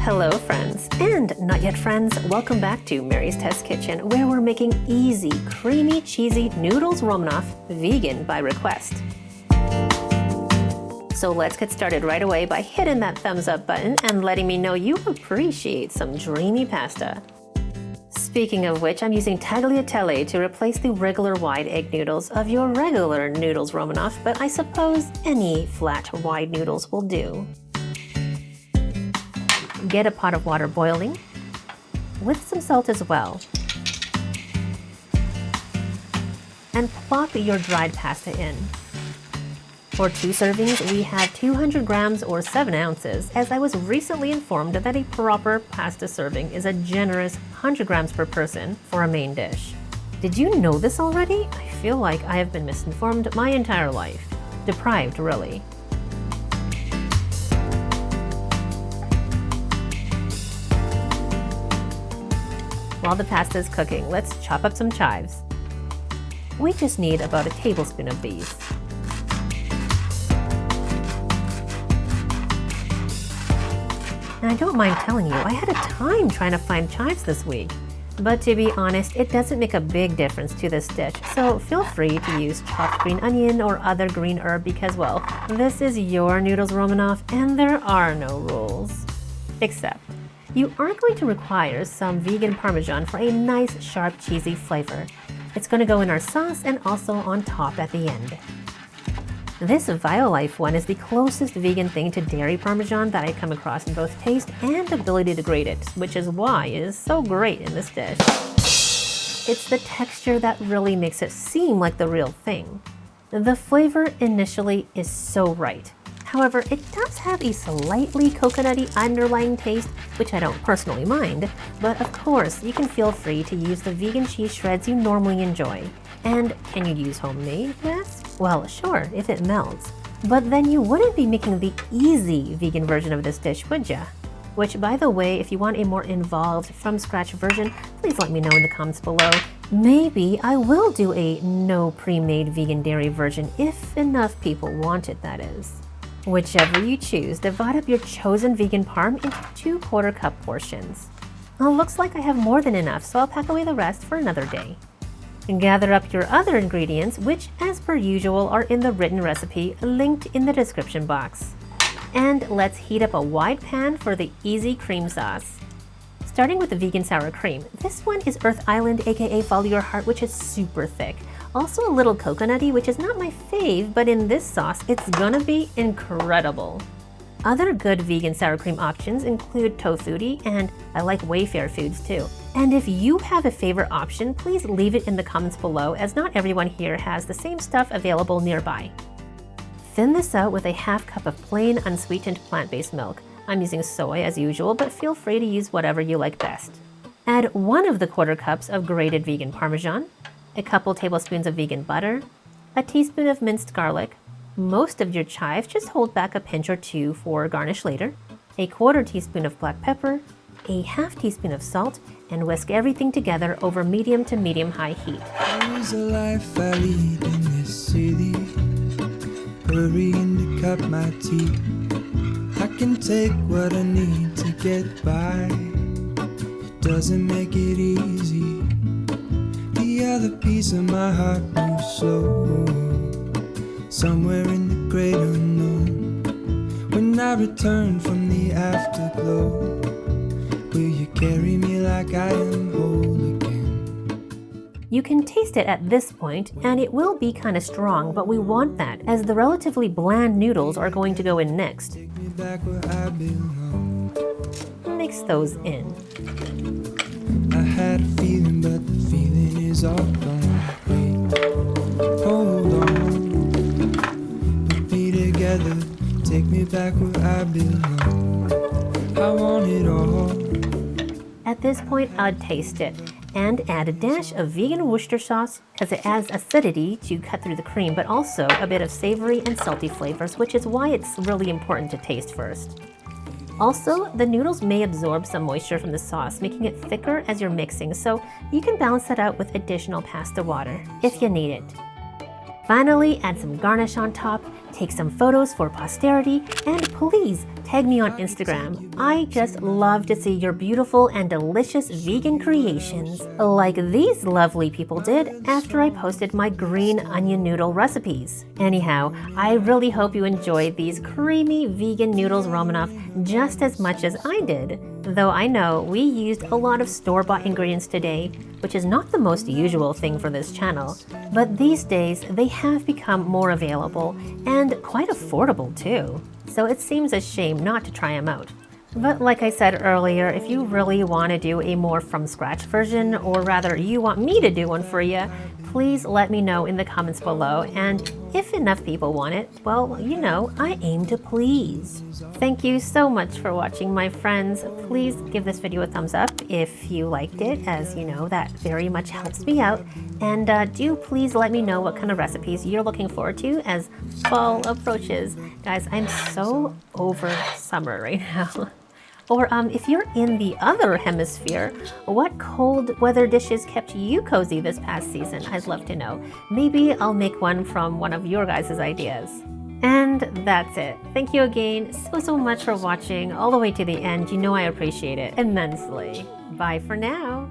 Hello friends, and not yet friends, welcome back to Mary's Test Kitchen, where we're making easy, creamy, cheesy noodles Romanoff vegan by request. So let's get started right away by hitting that thumbs up button and letting me know you appreciate some dreamy pasta. Speaking of which, I'm using tagliatelle to replace the regular wide egg noodles of your regular noodles Romanoff, but I suppose any flat wide noodles will do. Get a pot of water boiling, with some salt as well. And plop your dried pasta in. For 2 servings, we have 200 grams or 7 ounces, as I was recently informed that a proper pasta serving is a generous 100 grams per person for a main dish. Did you know this already? I feel like I have been misinformed my entire life. Deprived, really. While the pasta is cooking, let's chop up some chives. We just need about a tablespoon of these. And I don't mind telling you, I had a time trying to find chives this week. But to be honest, it doesn't make a big difference to this dish, so feel free to use chopped green onion or other green herb because, well, this is your noodles Romanoff and there are no rules. Except, you are going to require some vegan Parmesan for a nice, sharp, cheesy flavor. It's going to go in our sauce and also on top at the end. This Violife one is the closest vegan thing to dairy Parmesan that I come across in both taste and ability to grate it, which is why it is so great in this dish. It's the texture that really makes it seem like the real thing. The flavor initially is so right. However, it does have a slightly coconutty underlying taste, which I don't personally mind, but of course, you can feel free to use the vegan cheese shreds you normally enjoy. And can you use homemade, you ask? Well, sure, if it melts. But then you wouldn't be making the easy vegan version of this dish, would ya? Which, by the way, if you want a more involved, from-scratch version, please let me know in the comments below. Maybe I will do a no pre-made vegan dairy version if enough people want it, that is. Whichever you choose, divide up your chosen vegan parm into 2/4 cup portions. Well, looks like I have more than enough, so I'll pack away the rest for another day. Gather up your other ingredients, which, as per usual, are in the written recipe linked in the description box. And let's heat up a wide pan for the easy cream sauce. Starting with the vegan sour cream, this one is Earth Island, aka Follow Your Heart, which is super thick. Also a little coconutty, which is not my fave, but in this sauce, it's gonna be incredible. Other good vegan sour cream options include Tofutti, and I like Wayfair foods too. And if you have a favorite option, please leave it in the comments below, as not everyone here has the same stuff available nearby. Thin this out with a 1/2 cup of plain unsweetened plant-based milk. I'm using soy as usual, but feel free to use whatever you like best. Add 1 of the 1/4 cups of grated vegan Parmesan, a couple tablespoons of vegan butter, a teaspoon of minced garlic, most of your chives, just hold back a pinch or 2 for garnish later, a 1/4 teaspoon of black pepper, a 1/2 teaspoon of salt, and whisk everything together over medium to medium-high heat. There's a life I lead in this city, hurrying to cut my teeth. I can take what I need to get by, it doesn't make it easy. The other piece of my heart moves slow, somewhere in the great unknown. When I return from the afterglow, will you carry me like I am whole again? You can taste it at this point, and it will be kind of strong, but we want that, as the relatively bland noodles are going to go in next. Take me back where I belong. Mix those in. I had a feeling, but the feeling is all gone. Wait, hold on, put me together, take me back where I belong. I want it all. At this point, I'd taste it and add a dash of vegan Worcester sauce, because it adds acidity to cut through the cream, but also a bit of savory and salty flavors, which is why it's really important to taste first. Also, the noodles may absorb some moisture from the sauce, making it thicker as you're mixing, so you can balance that out with additional pasta water if you need it. Finally, add some garnish on top, take some photos for posterity, and please tag me on Instagram. I just love to see your beautiful and delicious vegan creations, like these lovely people did after I posted my green onion noodle recipes. Anyhow, I really hope you enjoyed these creamy vegan noodles Romanov just as much as I did. Though I know we used a lot of store-bought ingredients today, which is not the most usual thing for this channel, but these days they have become more available and quite affordable too. So it seems a shame not to try them out. But like I said earlier, if you really want to do a more from scratch version, or rather you want me to do one for you, please let me know in the comments below, and if enough people want it, well, you know, I aim to please. Thank you so much for watching, my friends. Please give this video a thumbs up if you liked it, as you know, that very much helps me out. And do please let me know what kind of recipes you're looking forward to as fall approaches. Guys, I'm so over summer right now. Or if you're in the other hemisphere, what cold weather dishes kept you cozy this past season? I'd love to know. Maybe I'll make one from one of your guys' ideas. And that's it. Thank you again so much for watching all the way to the end. You know I appreciate it immensely. Bye for now.